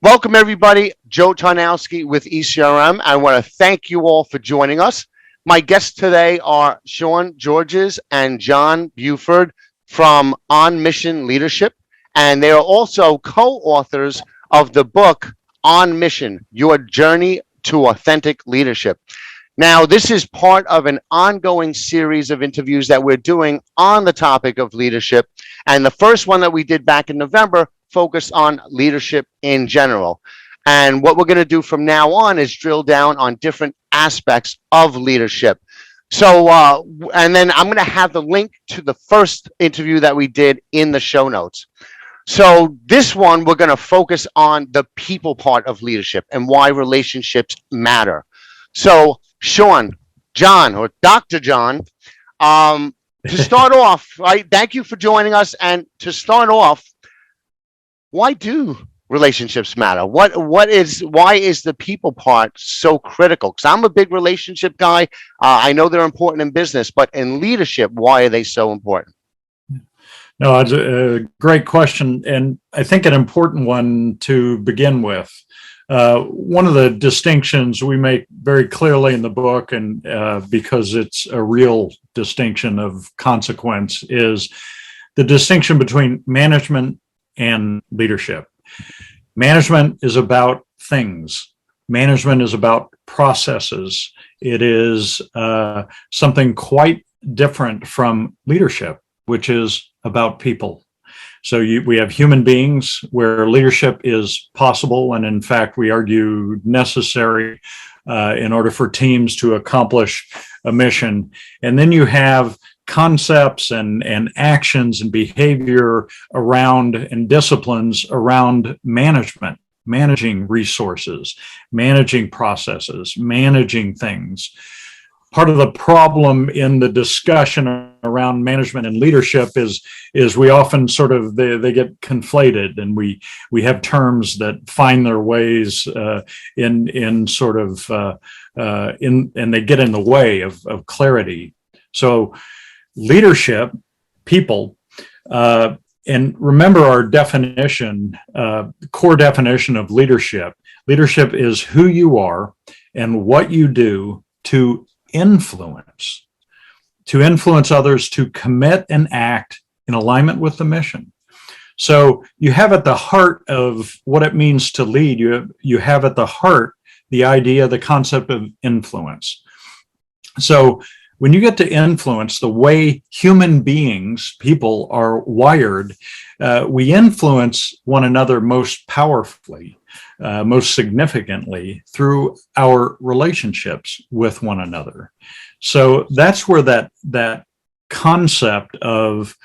Welcome, everybody. Joe Tarnowski with ECRM. I want to thank you all for joining us. My guests today are Sean Georges and John Buford from On Mission Leadership, and they are also co-authors of the book On Mission, Your Journey to Authentic Leadership. Now, this is part of an ongoing series of interviews that we're doing on the topic of leadership. And the first one that we did back in November focused on leadership in general. And what we're going to do from now on is drill down on different aspects of leadership. So, and then I'm going to have the link to the first interview that we did in the show notes. So this one, we're going to focus on the people part of leadership and why relationships matter. So, Sean, John, or Dr. John, to start off, right? Thank you for joining us. And to start off, why do relationships matter? Why is the people part so critical? Because I'm a big relationship guy. I know they're important in business, but in leadership, why are they so important? No, it's a great question, and I think an important one to begin with. One of the distinctions we make very clearly in the book, and because it's a real distinction of consequence, is the distinction between management and leadership. Management is about things. Management is about processes. It is something quite different from leadership, which is about people. So we have human beings where leadership is possible, and in fact, we argue necessary in order for teams to accomplish a mission. And then you have concepts and actions and behavior around and disciplines around management, managing resources, managing processes, managing things. Part of the problem in the discussion around management and leadership is we often sort of they get conflated, and we have terms that find their ways in sort of and they get in the way of clarity. So leadership, people, and remember our definition, core definition of leadership. Leadership is who you are and what you do to influence others to commit and act in alignment with the mission. So you have at the heart of what it means to lead, you have at the heart the idea, the concept of influence. So when you get to influence, the way human beings, people are wired, we influence one another most powerfully, most significantly through our relationships with one another. So that's where that concept of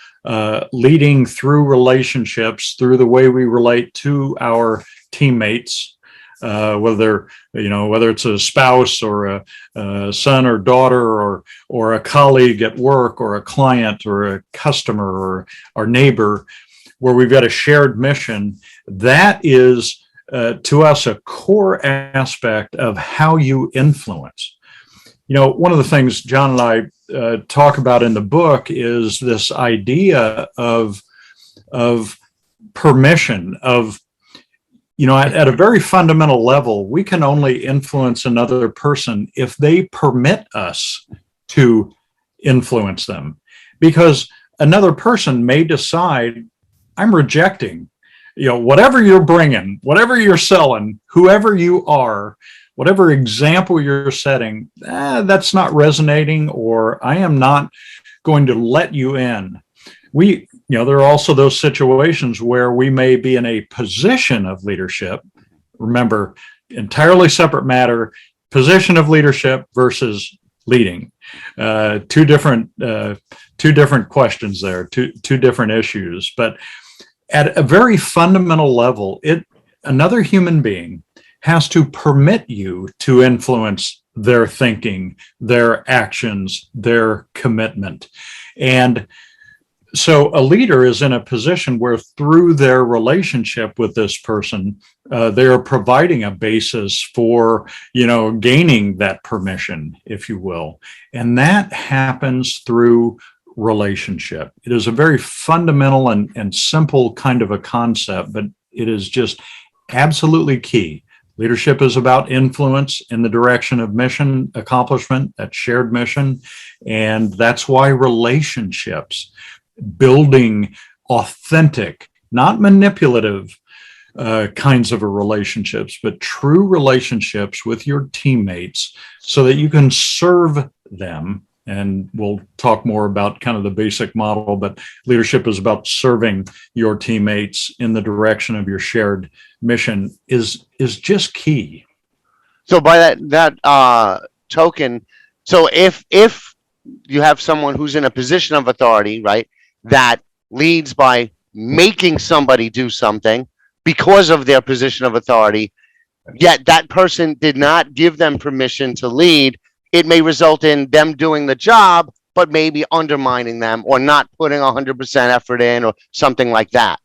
leading through relationships, through the way we relate to our teammates, whether it's a spouse or a son or daughter or a colleague at work or a client or a customer or our neighbor, where we've got a shared mission, that is to us a core aspect of how you influence. One of the things John and I talk about in the book is this idea of permission, of at a very fundamental level, we can only influence another person if they permit us to influence them, because another person may decide, I'm rejecting, whatever you're bringing, whatever you're selling, whoever you are, whatever example you're setting, that's not resonating, or I am not going to let you in. There are also those situations where we may be in a position of leadership. Remember, entirely separate matter, position of leadership versus leading. Two different questions there, two different issues. But at a very fundamental level, another human being has to permit you to influence their thinking, their actions, their commitment. And so a leader is in a position where through their relationship with this person, they are providing a basis for, gaining that permission, if you will. And that happens through relationship. It is a very fundamental and simple kind of a concept, but it is just absolutely key. Leadership is about influence in the direction of mission accomplishment, that shared mission. And that's why relationships, building authentic, not manipulative kinds of relationships, but true relationships with your teammates so that you can serve them. And we'll talk more about kind of the basic model, but leadership is about serving your teammates in the direction of your shared mission is just key. So by that token, so if you have someone who's in a position of authority, right, that leads by making somebody do something because of their position of authority, yet that person did not give them permission to lead, it may result in them doing the job, but maybe undermining them or not putting 100% effort in or something like that.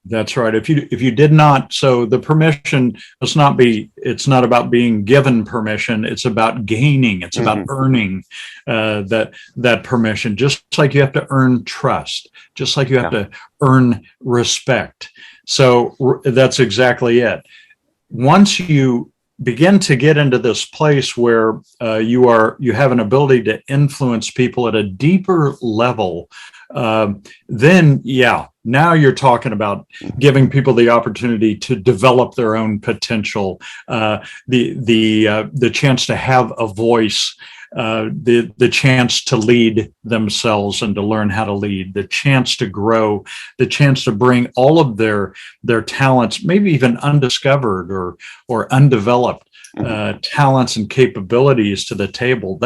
That's right. If you did not, so the permission must not be, it's not about being given permission. It's about gaining. It's about earning that permission, just like you have to earn trust, just like you have to earn respect. So that's exactly it. Once you begin to get into this place where you have an ability to influence people at a deeper level, then now you're talking about giving people the opportunity to develop their own potential, the chance to have a voice, the chance to lead themselves and to learn how to lead, the chance to grow, the chance to bring all of their talents, maybe even undiscovered or undeveloped talents and capabilities to the table.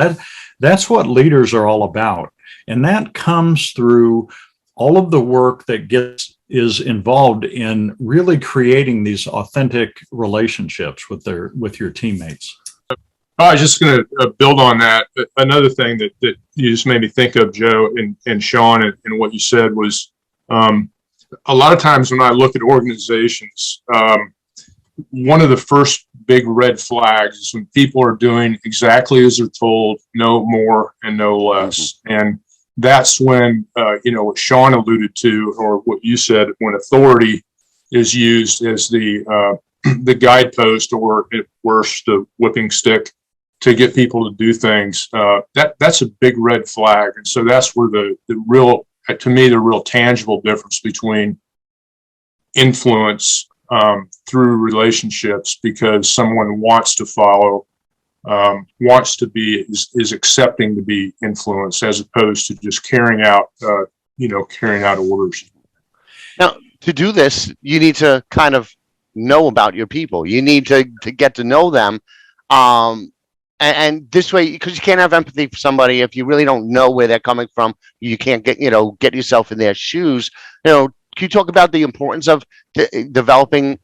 That's what leaders are all about. And that comes through all of the work that is involved in really creating these authentic relationships with your teammates. I was just going to build on that. Another thing that you just made me think of, Joe and Sean, and what you said was a lot of times when I look at organizations, one of the first big red flags is when people are doing exactly as they're told, no more and no less. And that's when, what Sean alluded to, or what you said, when authority is used as the guidepost, or at worst, the whipping stick to get people to do things. That's a big red flag. And so that's where the real tangible difference between influence through relationships, because someone wants to follow, wants to be, is accepting to be influenced, as opposed to just carrying out orders. Now, to do this, you need to kind of know about your people. You need to get to know them. And this way, because you can't have empathy for somebody if you really don't know where they're coming from. You can't get yourself in their shoes. Can you talk about the importance of developing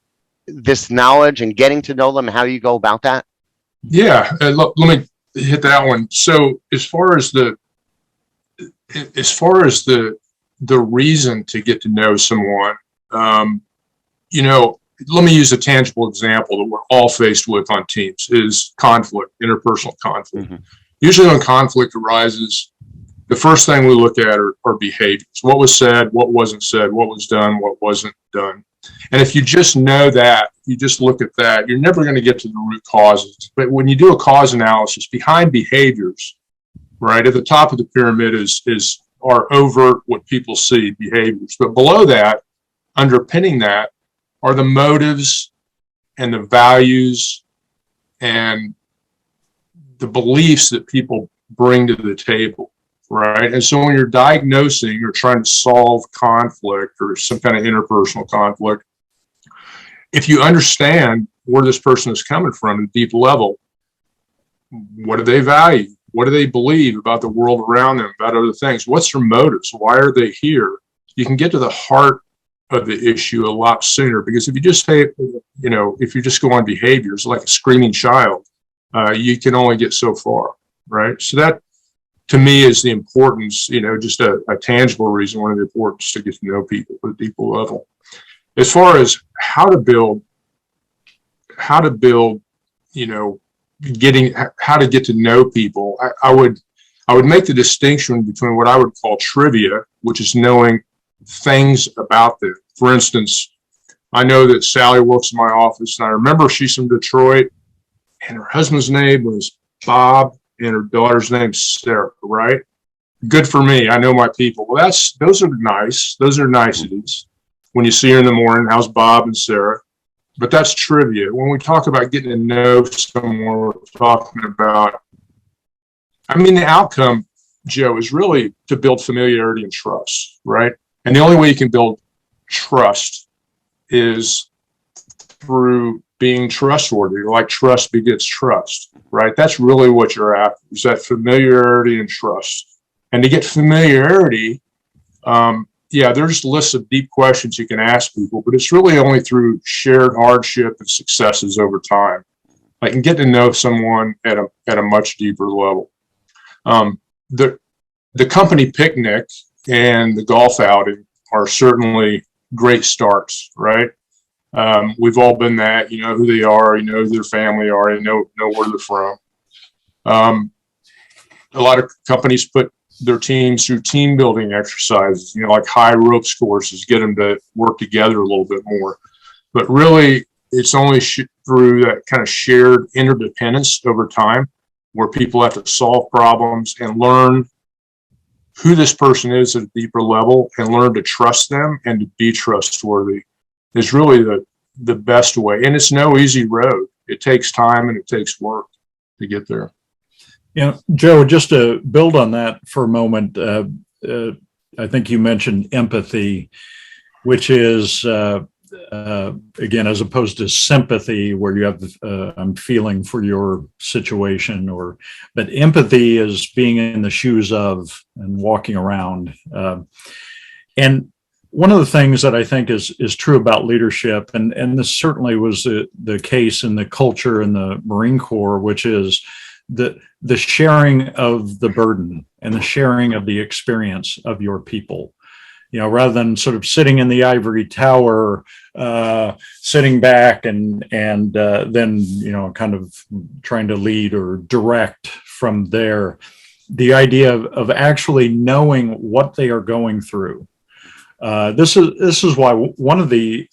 this knowledge and getting to know them? How you go about that? Yeah, let me hit that one. So as far as the reason to get to know someone, let me use a tangible example that we're all faced with on teams is conflict, interpersonal conflict. Usually when conflict arises, the first thing we look at are behaviors. What was said, what wasn't said, what was done, what wasn't done. And if you just know that, you just look at that, you're never going to get to the root causes. But when you do a cause analysis behind behaviors, right, at the top of the pyramid are overt, what people see, behaviors. But below that, underpinning that, are the motives and the values and the beliefs that people bring to the table, right? And so when you're diagnosing or trying to solve conflict or some kind of interpersonal conflict, if you understand where this person is coming from at a deep level, what do they value? What do they believe about the world around them, about other things? What's their motives? Why are they here? You can get to the heart of the issue a lot sooner, because if you just say, if you just go on behaviors like a screaming child, you can only get so far, right? So that, to me, is the importance, just a tangible reason, one of the importance to get to know people at a deeper level. As far as how to build, how to get to know people, I would make the distinction between what I would call trivia, which is knowing things about them. For instance, I know that Sally works in my office, and I remember she's from Detroit, and her husband's name was Bob, and her daughter's name's Sarah, right? Good for me. I know my people. Well, those are nice. Those are niceties. When you see her in the morning, how's Bob and Sarah? But that's trivia. When we talk about getting to know someone, we're talking about, I mean, the outcome, Joe, is really to build familiarity and trust, right? And the only way you can build trust is through being trustworthy. Like trust begets trust, right? That's really what you're after, is that familiarity and trust. And to get familiarity, there's lists of deep questions you can ask people, but it's really only through shared hardship and successes over time. I can get to know someone at a much deeper level. The company picnic and the golf outing are certainly great starts, right? We've all been that. You know who they are, you know who their family are, you know where they're from. A lot of companies put their teams through team building exercises, like high ropes courses, get them to work together a little bit more. But really, it's only through that kind of shared interdependence over time where people have to solve problems and learn who this person is at a deeper level and learn to trust them and to be trustworthy is really the best way. And it's no easy road. It takes time and it takes work to get there. Joe, just to build on that for a moment, I think you mentioned empathy, which is, again, as opposed to sympathy, where you have, I'm feeling for your situation, but empathy is being in the shoes of and walking around. And one of the things that I think is true about leadership, and this certainly was the case in the culture in the Marine Corps, which is the sharing of the burden and the sharing of the experience of your people, rather than sort of sitting in the ivory tower, sitting back and then, kind of trying to lead or direct from there. The idea of actually knowing what they are going through. This is why one of the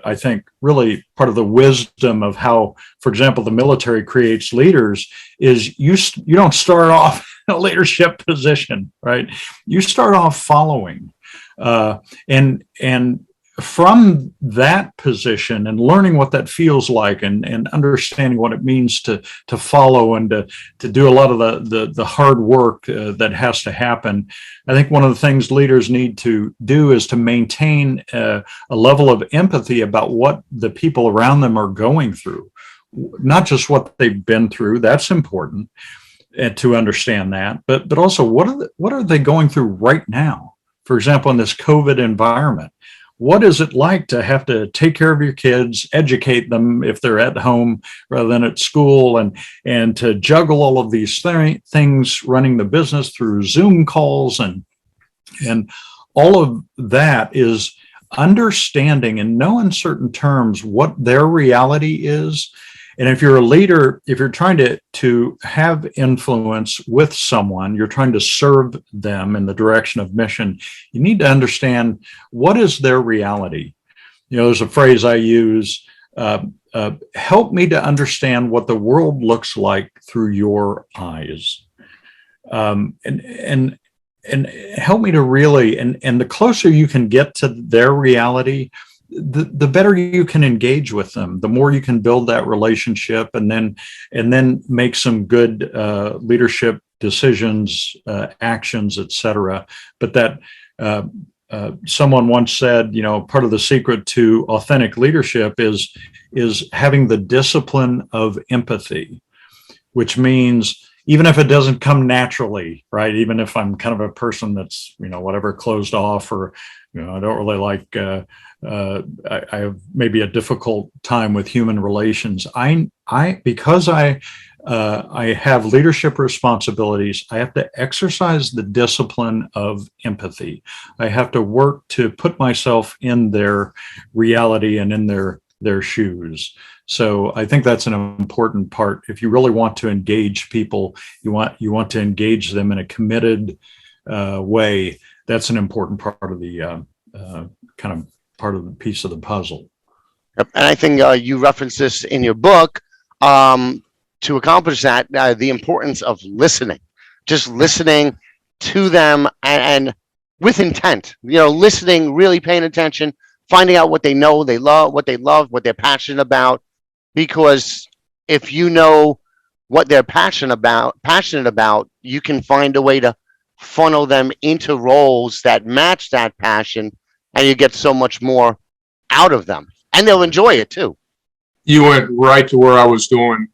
I think really part of the wisdom of how, for example, the military creates leaders is you don't start off in a leadership position, right? You start off following, and from that position and learning what that feels like and understanding what it means to follow and to do a lot of the hard work that has to happen. I think one of the things leaders need to do is to maintain a level of empathy about what the people around them are going through, not just what they've been through. That's important to understand that, but also what are they going through right now? For example, in this COVID environment, what is it like to have to take care of your kids, educate them if they're at home rather than at school, and to juggle all of these things, running the business through Zoom calls and all of that is understanding in no uncertain terms what their reality is. And if you're a leader, if you're trying to have influence with someone, you're trying to serve them in the direction of mission, you need to understand what is their reality. There's a phrase I use, help me to understand what the world looks like through your eyes. And help me to really, and the closer you can get to their reality, the better you can engage with them, the more you can build that relationship and then make some good leadership decisions, actions, etc. But that someone once said, part of the secret to authentic leadership is having the discipline of empathy, which means even if it doesn't come naturally, right? Even if I'm kind of a person that's, whatever, closed off, or, I don't really like, I have maybe a difficult time with human relations. Because I have leadership responsibilities, I have to exercise the discipline of empathy. I have to work to put myself in their reality and in their shoes. So I think that's an important part. If you really want to engage people, you want to engage them in a committed way. That's an important part of the kind of part of the piece of the puzzle. Yep. And I think you reference this in your book to accomplish that, the importance of listening, just listening to them and with intent, listening, really paying attention, finding out what they know, they love, what they're passionate about. Because if you know what they're passionate about, you can find a way to funnel them into roles that match that passion, and you get so much more out of them, and they'll enjoy it too. You went right to where I was going.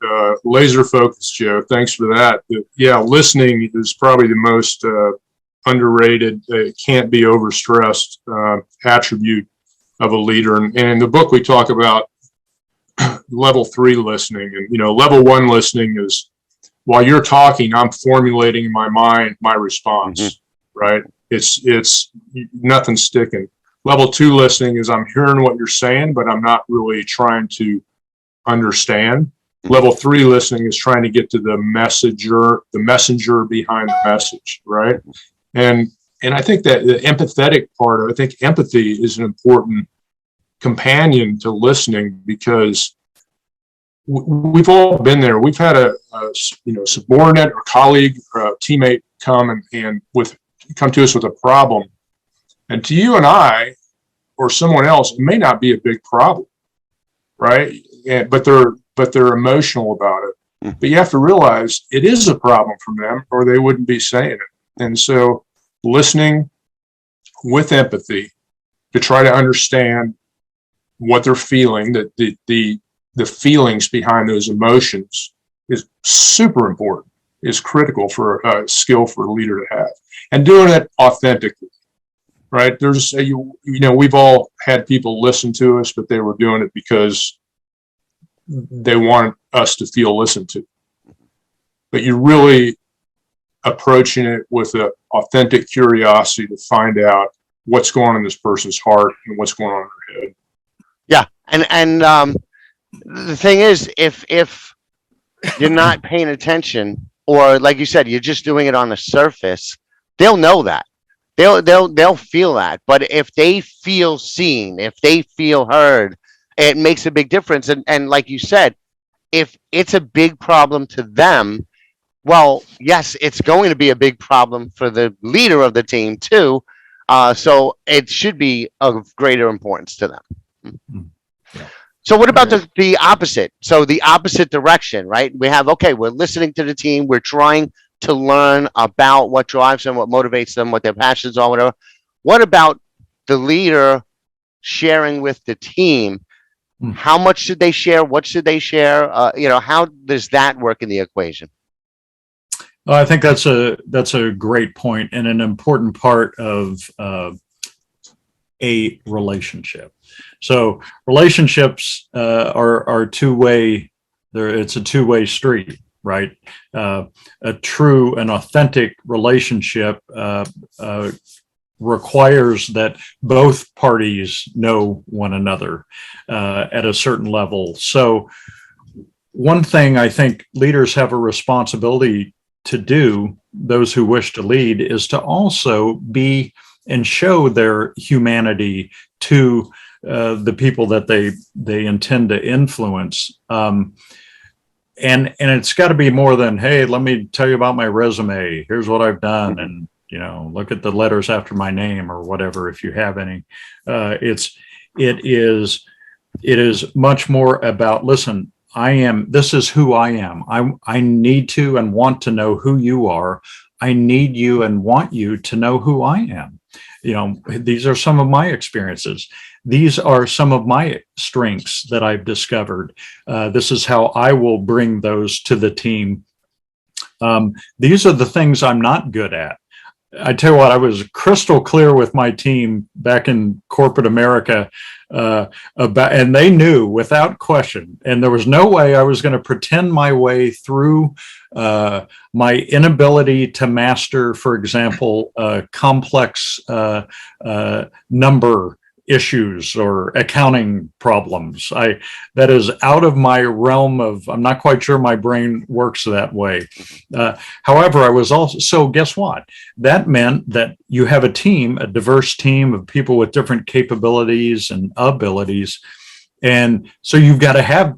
Laser focus, Joe. Thanks for that. Yeah, listening is probably the most underrated, can't be overstressed attribute of a leader. And in the book, we talk about level 3 listening. And, level 1 listening is while you're talking, I'm formulating in my mind my response, right? It's nothing sticking. Level 2 listening is I'm hearing what you're saying, but I'm not really trying to understand. Level 3 listening is trying to get to the messenger behind the message, right? And I think that the empathetic part, I think empathy is an important companion to listening, because we've all been there. We've had a subordinate or colleague or a teammate come come to us with a problem, and to you and I or someone else, it may not be a big problem, right? But they're emotional about it. But you have to realize it is a problem for them, or they wouldn't be saying it. And so, listening with empathy to try to understand what they're feeling, that the feelings behind those emotions is super important, is critical for a skill for a leader to have, and doing it authentically, right? There's, we've all had people listen to us, but they were doing it because they want us to feel listened to. But you're really approaching it with an authentic curiosity to find out what's going on in this person's heart and what's going on in their head. Yeah, and the thing is, if you're not paying attention, or like you said, you're just doing it on the surface, they'll know that. They'll feel that. But if they feel seen, if they feel heard, it makes a big difference. And like you said, if it's a big problem to them, well, yes, it's going to be a big problem for the leader of the team too. So it should be of greater importance to them. Yeah. So what about the opposite? So the opposite direction, right? We're listening to the team. We're trying to learn about what drives them, what motivates them, what their passions are, whatever. What about the leader sharing with the team? How much should they share? What should they share? How does that work in the equation? Well, I think that's a great point and an important part of a relationship. So relationships are two-way. It's a two-way street, right? A true and authentic relationship requires that both parties know one another at a certain level. So one thing I think leaders have a responsibility to do, those who wish to lead, is to also be and show their humanity to the people that they intend to influence. And it's got to be more than, hey, let me tell you about my resume. Here's what I've done. And, look at the letters after my name or whatever, if you have any. It is much more about, listen, this is who I am. I need to and want to know who you are. I need you and want you to know who I am. These are some of my experiences. These are some of my strengths that I've discovered. This is how I will bring those to the team. These are the things I'm not good at. I tell you what, I was crystal clear with my team back in corporate America and they knew without question, and there was no way I was going to pretend my way through my inability to master, for example, complex number issues or accounting problems. That is out of my realm of, I'm not quite sure my brain works that way. However, I was also, so guess what? That meant that you have a team, a diverse team of people with different capabilities and abilities. And so you've got to have,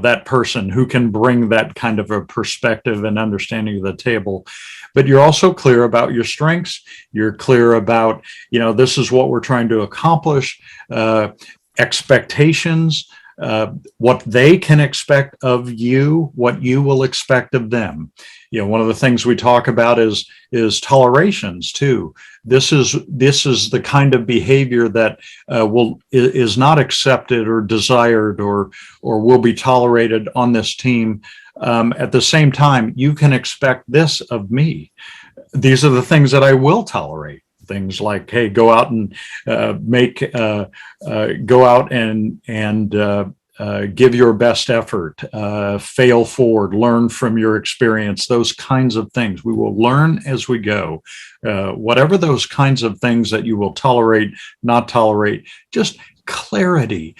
that person who can bring that kind of a perspective and understanding of the table. But you're also clear about your strengths. You're clear about, this is what we're trying to accomplish, expectations, what they can expect of you, what you will expect of them. One of the things we talk about is tolerations too. This is the kind of behavior that is not accepted or desired or will be tolerated on this team. At the same time, you can expect this of me. These are the things that I will tolerate. Things like, hey, go out and give your best effort, fail forward, learn from your experience, those kinds of things. We will learn as we go. Whatever those kinds of things that you will tolerate, not tolerate, just clarity.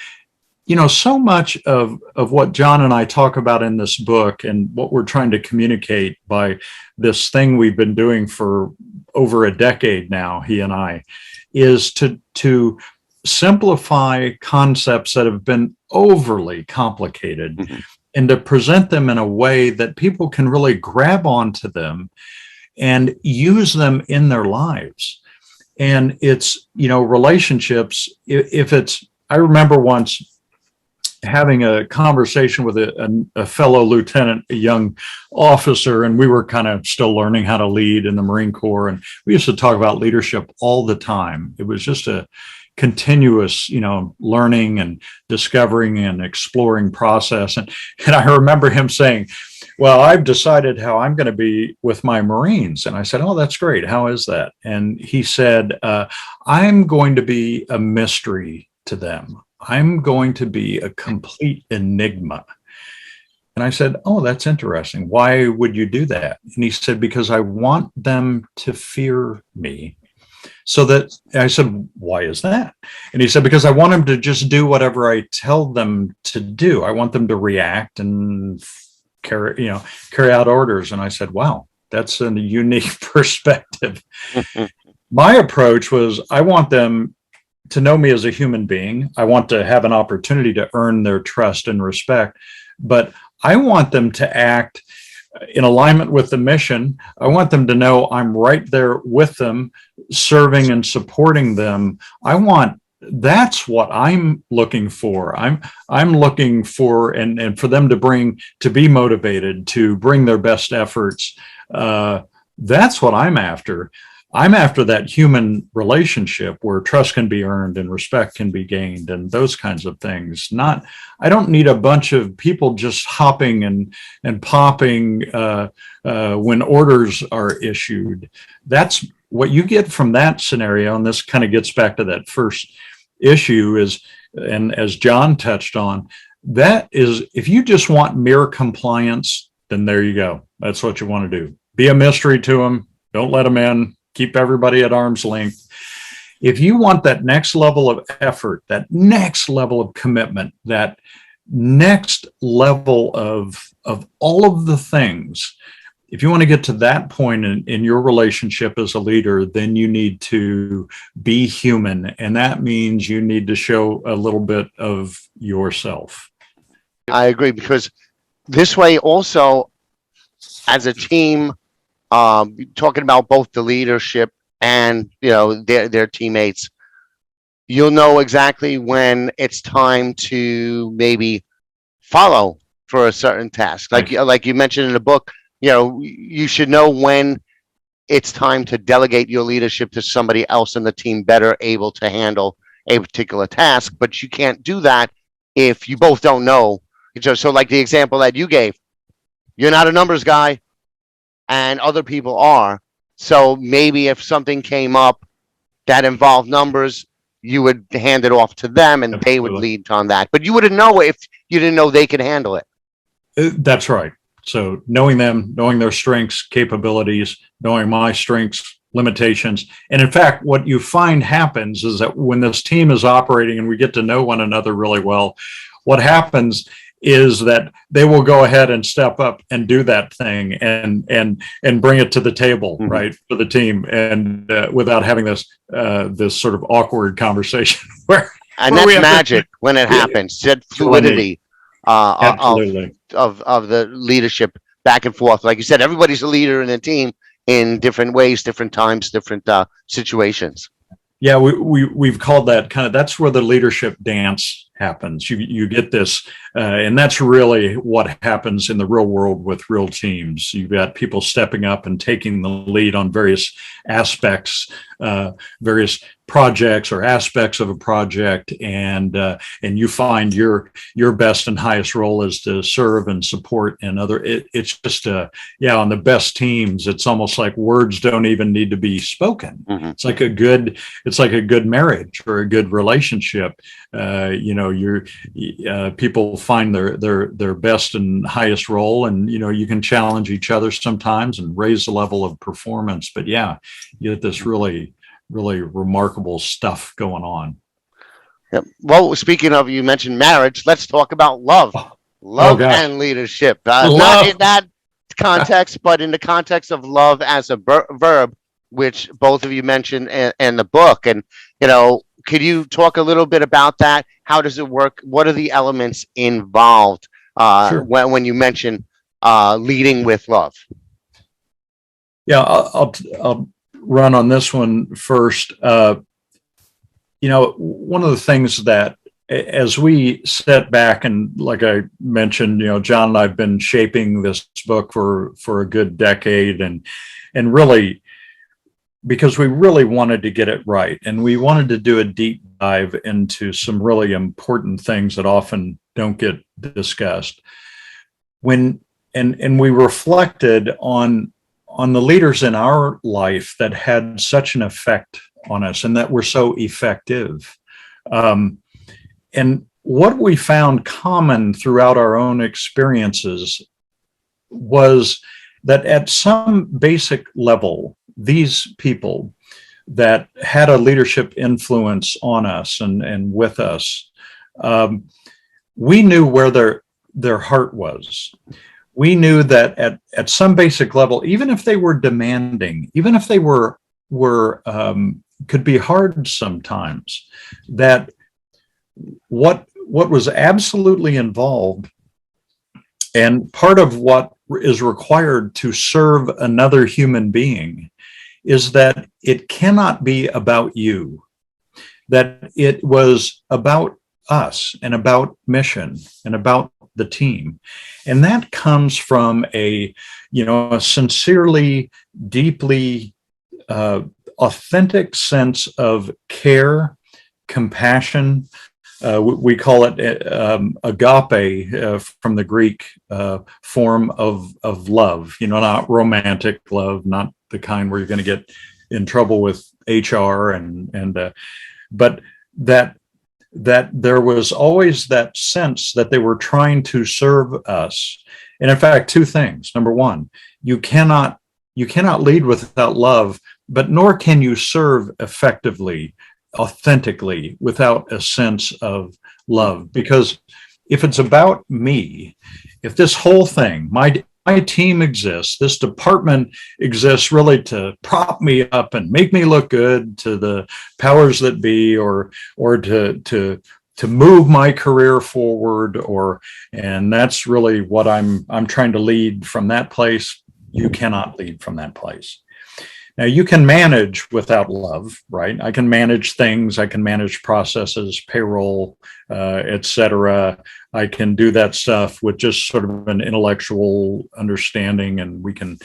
So much of what John and I talk about in this book and what we're trying to communicate by this thing we've been doing for over a decade now, he and I, is to simplify concepts that have been overly complicated and to present them in a way that people can really grab onto them and use them in their lives. And it's, relationships, I remember once having a conversation with a fellow lieutenant, a young officer, and we were kind of still learning how to lead in the Marine Corps. And we used to talk about leadership all the time. It was just a continuous, learning and discovering and exploring process. And I remember him saying, well, I've decided how I'm going to be with my Marines. And I said, oh, that's great. How is that? And he said, I'm going to be a mystery to them. I'm going to be a complete enigma. And I said, oh, that's interesting. Why would you do that? And he said, because I want them to fear me. So that I said, why is that? And he said, because I want them to just do whatever I tell them to do. I want them to react and carry out orders. And I said, wow, that's a unique perspective. My approach was, I want them to know me as a human being. I want to have an opportunity to earn their trust and respect, but I want them to act in alignment with the mission. I want them to know I'm right there with them, serving and supporting them. That's what I'm looking for. I'm looking for, and for them to be motivated, to bring their best efforts. That's what I'm after. I'm after that human relationship where trust can be earned and respect can be gained and those kinds of things. I don't need a bunch of people just hopping and popping when orders are issued. That's what you get from that scenario. And this kind of gets back to that first issue is, and as John touched on, that is, if you just want mere compliance, then there you go. That's what you want to do. Be a mystery to them. Don't let them in. Keep everybody at arm's length. If you want that next level of effort, that next level of commitment, that next level of all of the things, if you want to get to that point in your relationship as a leader, then you need to be human. And that means you need to show a little bit of yourself. I agree, because this way also, as a team, talking about both the leadership and their teammates, you'll know exactly when it's time to maybe follow for a certain task. Like you mentioned in the book, you should know when it's time to delegate your leadership to somebody else in the team better able to handle a particular task. But you can't do that if you both don't know. So like the example that you gave, you're not a numbers guy and other people are. So maybe if something came up that involved numbers, you would hand it off to them and they would lead on that. But you wouldn't know if you didn't know they could handle it. That's right. So knowing them, knowing their strengths, capabilities, knowing my strengths, limitations. And in fact, what you find happens is that when this team is operating and we get to know one another really well, what happens is that they will go ahead and step up and do that thing and bring it to the table, right, for the team, and without having this sort of awkward conversation where. And that's magic when it happens. That fluidity Absolutely. of the leadership back and forth. Like you said, everybody's a leader in a team in different ways, different times, different situations. Yeah, we've called that that's where the leadership dance happens. You get this, and that's really what happens in the real world with real teams. You've got people stepping up and taking the lead on various aspects, various projects or aspects of a project, and you find your best and highest role is to serve and support another. It's just on the best teams, it's almost like words don't even need to be spoken. It's like a good marriage or a good relationship. People find their best and highest role, and you can challenge each other sometimes and raise the level of performance. But you get this really remarkable stuff going on. Yep. Well, speaking of, you mentioned marriage, let's talk about love and leadership. Not in that context, but in the context of love as a verb, which both of you mentioned in the book. And, could you talk a little bit about that? How does it work? What are the elements involved Sure. when you mention leading with love? Yeah, I'll run on this one first. One of the things that, as we sit back and, like I mentioned, John and I've been shaping this book for a good decade, and really, because we really wanted to get it right, and we wanted to do a deep dive into some really important things that often don't get discussed. And we reflected on the leaders in our life that had such an effect on us and that were so effective. And what we found common throughout our own experiences was that at some basic level, these people that had a leadership influence on us and with us, we knew where their heart was. We knew that at some basic level, even if they were demanding, even if they were could be hard sometimes, that what was absolutely involved, and part of what is required to serve another human being, is that it cannot be about you, that it was about us and about mission and about the team. And that comes from a sincerely, deeply authentic sense of care, compassion. We call it agape from the Greek form of love, not romantic love, not the kind where you're going to get in trouble with HR but that there was always that sense that they were trying to serve us. And in fact, two things. Number one, you cannot lead without love, but nor can you serve effectively, authentically, without a sense of love. Because if it's about me, if this whole thing, my team exists, this department exists really to prop me up and make me look good to the powers that be, or to move my career forward, and that's really what I'm trying to lead from that place. You cannot lead from that place. Now, you can manage without love, right? I can manage things, I can manage processes, payroll, etc. I can do that stuff with just sort of an intellectual understanding, and we can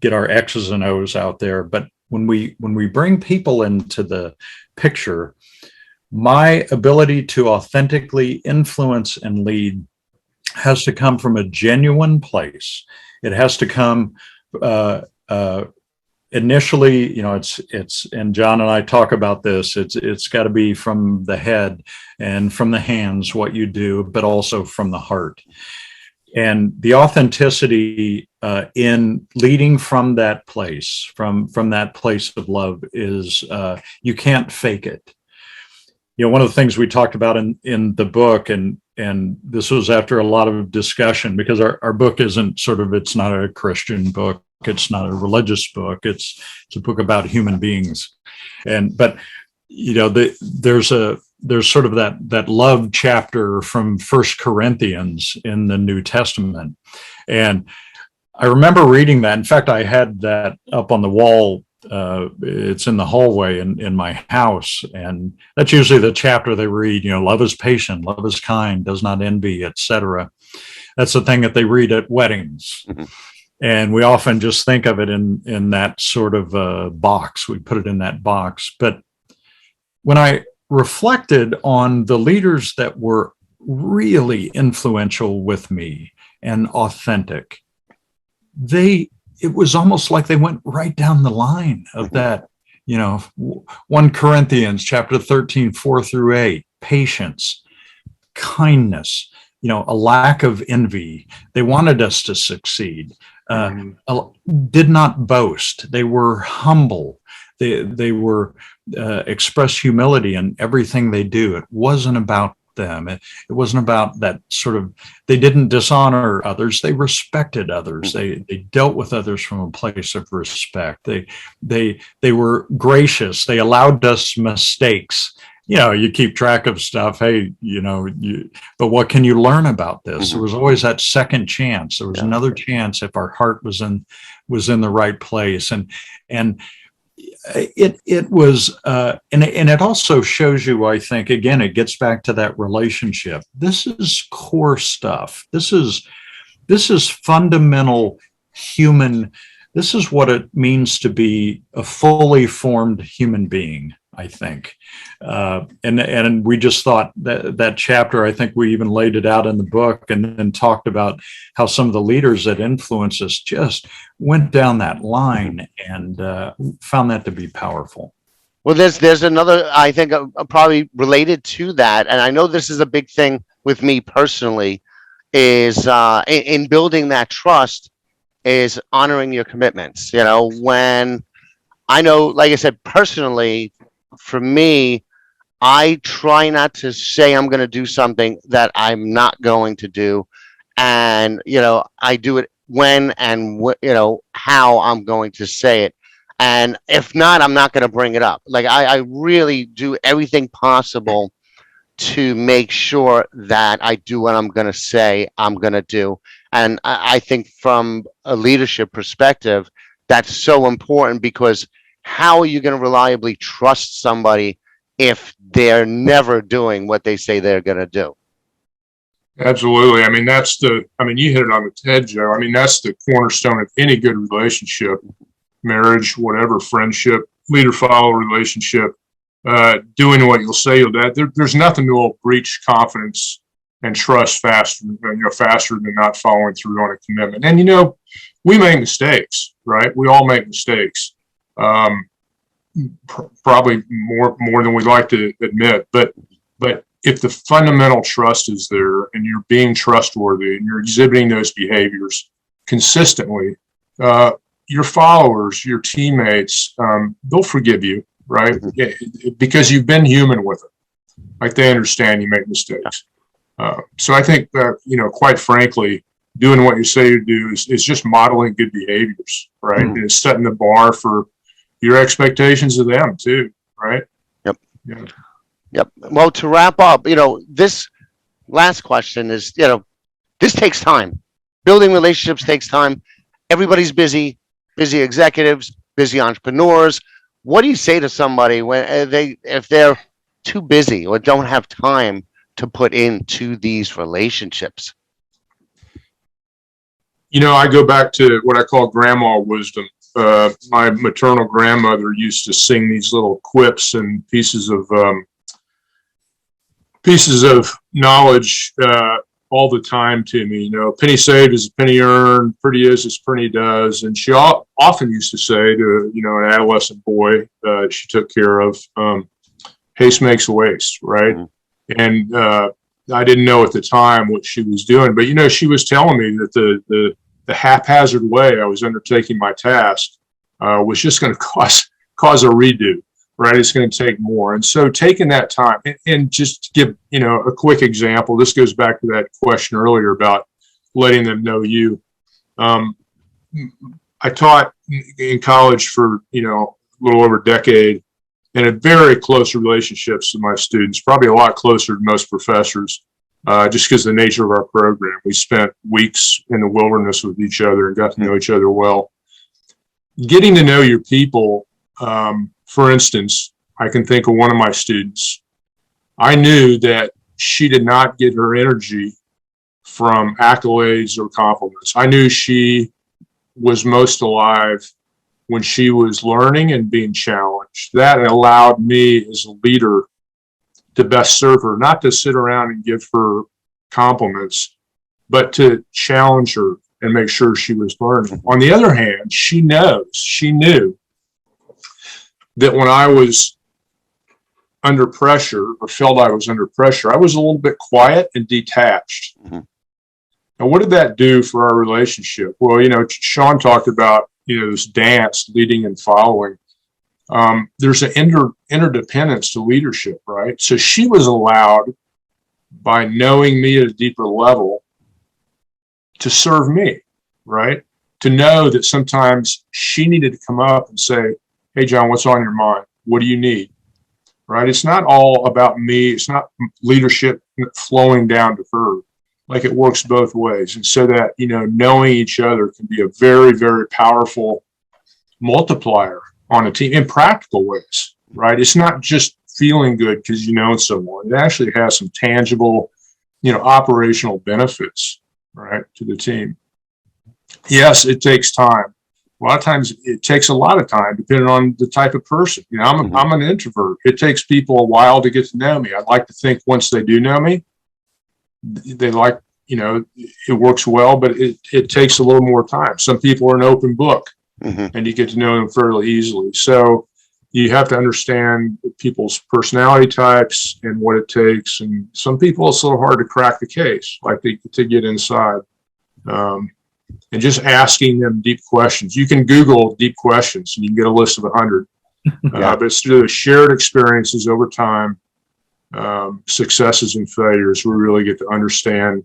get our X's and O's out there. But when we bring people into the picture, my ability to authentically influence and lead has to come from a genuine place. It has to come initially, it's and John and I talk about this, it's got to be from the head and from the hands what you do, but also from the heart. And the authenticity in leading from that place, from that place of love, is you can't fake it. One of the things we talked about in the book, and this was after a lot of discussion, because our book isn't it's not a Christian book, it's not a religious book, it's a book about human beings. But there's sort of that love chapter from First Corinthians in the New Testament, and I remember reading that. In fact, I had that up on the wall. It's in the hallway in my house, and that's usually the chapter they read. Love is patient, love is kind, does not envy, etc. That's the thing that they read at weddings. Mm-hmm. And we often just think of it in that sort of box. We put it in that box. But when I reflected on the leaders that were really influential with me and authentic, it was almost like they went right down the line of that, 1 Corinthians chapter 13, 4-8, patience, kindness, a lack of envy. They wanted us to succeed, did not boast. They were humble. They were express humility in everything they do. It wasn't about them. It wasn't about that they didn't dishonor others. They respected others. They dealt with others from a place of respect. They were gracious. They allowed us mistakes. You keep track of stuff. Hey, but what can you learn about this? There was always that second chance. There was another chance if our heart was in the right place. And it was, and it also shows you, I think, again, it gets back to that relationship. This is core stuff. This is fundamental human. This is what it means to be a fully formed human being, I think. And we just thought that chapter, I think we even laid it out in the book, and then talked about how some of the leaders that influenced us just went down that line, and found that to be powerful. Well, there's another, I think, probably related to that, and I know this is a big thing with me personally, is in building that trust, is honoring your commitments. When I know, like I said, personally, for me, I try not to say I'm going to do something that I'm not going to do. And, I do it when and, how I'm going to say it. And if not, I'm not going to bring it up. Like, I really do everything possible to make sure that I do what I'm going to say I'm going to do. And I think from a leadership perspective, that's so important, because how are you going to reliably trust somebody if they're never doing what they say they're going to do? Absolutely. I mean, you hit it on the head, Joe. I mean, that's the cornerstone of any good relationship, marriage, whatever, friendship, leader-follower relationship, doing what you'll say you'll do. There's nothing that will breach confidence and trust faster than not following through on a commitment. And, we make mistakes, right? We all make mistakes. Probably more than we'd like to admit, but if the fundamental trust is there, and you're being trustworthy, and you're exhibiting those behaviors consistently, your followers, your teammates, they'll forgive you, right? Because you've been human with them. Like, they understand you make mistakes. So I think that, quite frankly, doing what you say you do is just modeling good behaviors, right? And it's setting the bar for your expectations of them too, right? Yep. Yeah. Yep. Well, to wrap up, this last question is, this takes time. Building relationships takes time. Everybody's busy executives, busy entrepreneurs. What do you say to somebody if they're too busy or don't have time to put into these relationships? I go back to what I call grandma wisdom. My maternal grandmother used to sing these little quips and pieces of knowledge all the time to me. A penny saved is a penny earned, pretty is as pretty does. And she often used to say to an adolescent boy she took care of, haste makes waste, right? And I didn't know at the time what she was doing, but she was telling me that the haphazard way I was undertaking my task was just going to cause a redo, right? It's going to take more. And so taking that time and just to give, a quick example, this goes back to that question earlier about letting them know you. I taught in college for, a little over a decade and had very close relationships with my students, probably a lot closer than most professors, just because of the nature of our program. We spent weeks in the wilderness with each other and got to know each other well. Getting to know your people, for instance, I can think of one of my students. I knew that she did not get her energy from accolades or compliments. I knew she was most alive when she was learning and being challenged. That allowed me as a leader to best serve her, not to sit around and give her compliments, but to challenge her and make sure she was learning. On the other hand, she knew that when I was under pressure or felt I was under pressure, I was a little bit quiet and detached. Mm-hmm. Now, what did that do for our relationship? Well, Sean talked about, this dance, leading and following. There's an interdependence to leadership, right? So she was allowed, by knowing me at a deeper level, to serve me, right? To know that sometimes she needed to come up and say, hey, John, what's on your mind? What do you need? Right? It's not all about me. It's not leadership flowing down to her. Like, it works both ways. And so that, knowing each other can be a very, very powerful multiplier on a team in practical ways, right? It's not just feeling good because you know someone. It actually has some tangible, operational benefits, right, to the team. Yes, it takes time. A lot of times it takes a lot of time depending on the type of person. I'm an introvert. It takes people a while to get to know me. I'd like to think once they do know me, they like, it works well, but it takes a little more time. Some people are an open book, and you get to know them fairly easily. So you have to understand people's personality types and what it takes. And some people, it's a little hard to crack the case, like to get inside. And just asking them deep questions. You can Google deep questions and you can get a list of 100. But it's through the shared experiences over time, successes and failures, we really get to understand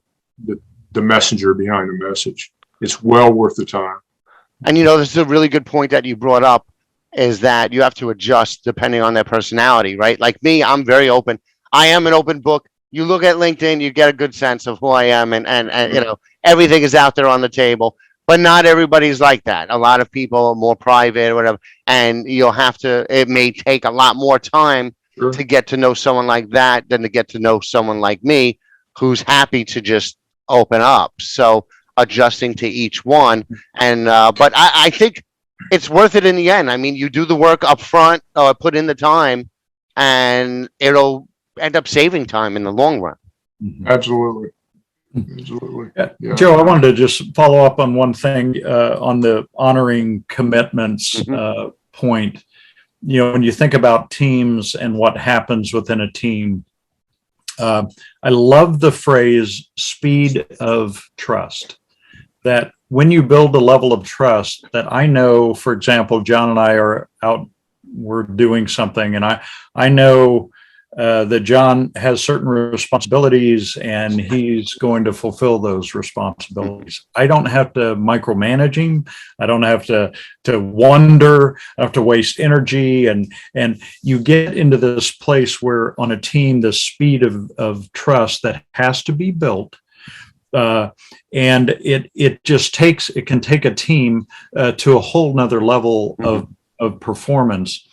the messenger behind the message. It's well worth the time. And, this is a really good point that you brought up, is that you have to adjust depending on their personality, right? Like me, I'm very open. I am an open book. You look at LinkedIn, you get a good sense of who I am, and everything is out there on the table. But not everybody's like that. A lot of people are more private or whatever, and it may take a lot more time to get to know someone like that than to get to know someone like me, who's happy to just open up. So adjusting to each one. And but I think it's worth it in the end. I mean, you do the work up front, put in the time, and it'll end up saving time in the long run. Absolutely. Yeah. Joe, I wanted to just follow up on one thing on the honoring commitments point. When you think about teams and what happens within a team, I love the phrase speed of trust. That when you build a level of trust, that I know, for example, John and I are out, we're doing something, and I know that John has certain responsibilities and he's going to fulfill those responsibilities. I don't have to micromanage him. I don't have to wonder, I have to waste energy. And you get into this place where on a team, the speed of trust that has to be built. And it can take a team to a whole nother level of performance.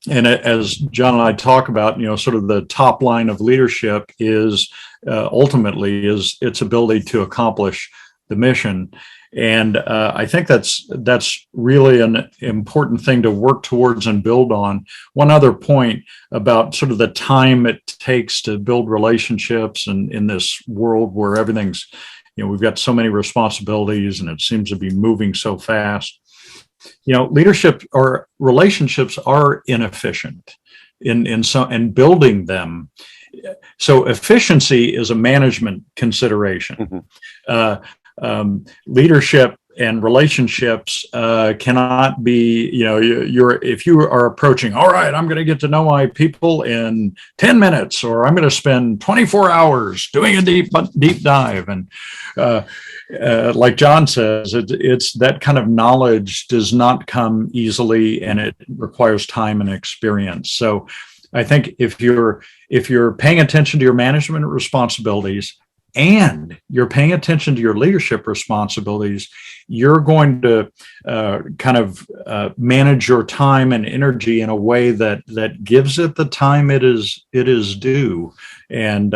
And as John and I talk about, sort of the top line of leadership is ultimately is its ability to accomplish the mission. And I think that's really an important thing to work towards and build on. One other point about sort of the time it takes to build relationships and in this world where everything's, we've got so many responsibilities and it seems to be moving so fast. Leadership or relationships are inefficient in building them. So efficiency is a management consideration. Leadership and relationships cannot be, if you are approaching, all right, I'm going to get to know my people in 10 minutes, or I'm going to spend 24 hours doing a deep dive. And like John says, it's that kind of knowledge does not come easily, and it requires time and experience. So I think if you're paying attention to your management responsibilities and you're paying attention to your leadership responsibilities, you're going to manage your time and energy in a way that gives it the time it is due, and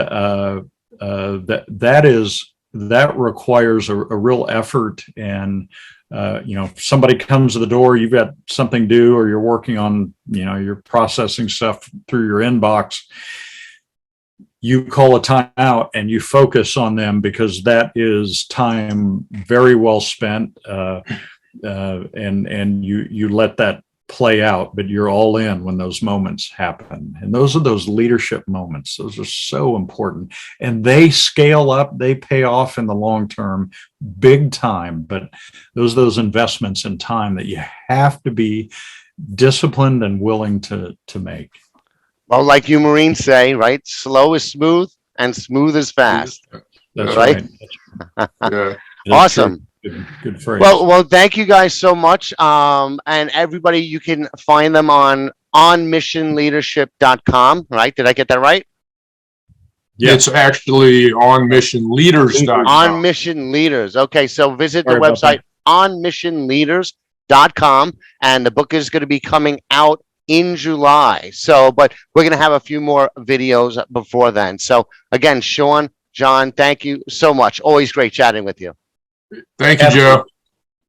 that requires a real effort. And if somebody comes to the door, you've got something due, or you're working on, you're processing stuff through your inbox, you call a timeout and you focus on them, because that is time very well spent, and you let that play out, but you're all in when those moments happen. And those are those leadership moments. Those are so important, and they scale up, they pay off in the long term big time. But those investments in time that you have to be disciplined and willing to make. Well, like you Marines say, right? Slow is smooth and smooth is fast. That's right. Yeah. Awesome. Good phrase. Well, thank you guys so much. And everybody, you can find them on onmissionleadership.com, right? Did I get that right? Yeah. It's actually onmissionleaders.com. On Mission Leaders. Okay, so visit the website onmissionleaders.com, and the book is going to be coming out in July. So, but we're going to have a few more videos before then. So again, Sean, John, thank you so much. Always great chatting with you. Thank you, Joe.